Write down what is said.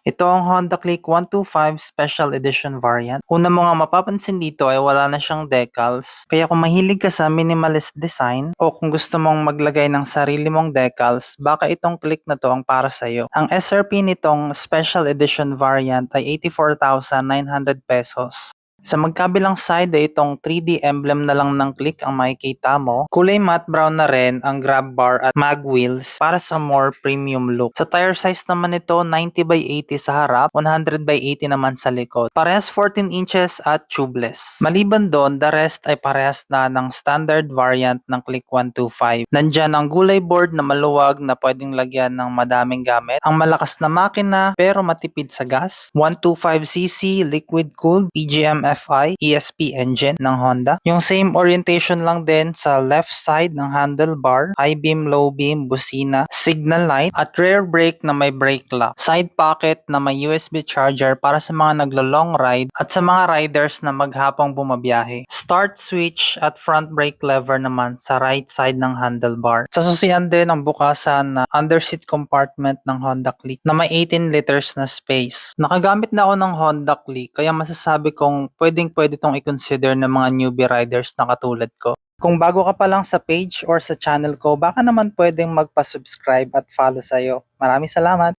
Ito ang Honda Click 125 Special Edition variant. Una mo nga mapapansin dito ay wala na siyang decals. Kaya kung mahilig ka sa minimalist design o kung gusto mong maglagay ng sarili mong decals, baka itong Click na to ang para sa iyo. Ang SRP nitong Special Edition variant ay 84,900 pesos. Sa magkabilang side ay itong 3D emblem na lang ng Click ang makikita mo. Kulay matte brown na rin ang grab bar at mag wheels para sa more premium look. Sa tire size naman ito, 90/80 sa harap, 100/80 naman sa likod. Parehas 14 inches at tubeless. Maliban doon, the rest ay parehas na ng standard variant ng Click 125. Nandyan ang gulay board na maluwag na pwedeng lagyan ng madaming gamit. Ang malakas na makina pero matipid sa gas. 125cc liquid cooled PGM FI ESP engine ng Honda. Yung same orientation lang din sa left side ng handlebar, high beam, low beam, busina, signal light, at rear brake na may brake lock. Side pocket na may USB charger para sa mga naglo-long ride at sa mga riders na maghapong bumabiyahe. Start switch at front brake lever naman sa right side ng handlebar. Sa susian din ang bukasan na underseat compartment ng Honda Click na may 18 liters na space. Nakagamit na ako ng Honda Click kaya masasabi kong pwedeng-pwede tong i-consider ng mga newbie riders na katulad ko. Kung bago ka pa lang sa page or sa channel ko, baka naman pwedeng magpa-subscribe at follow sa'yo. Maraming salamat!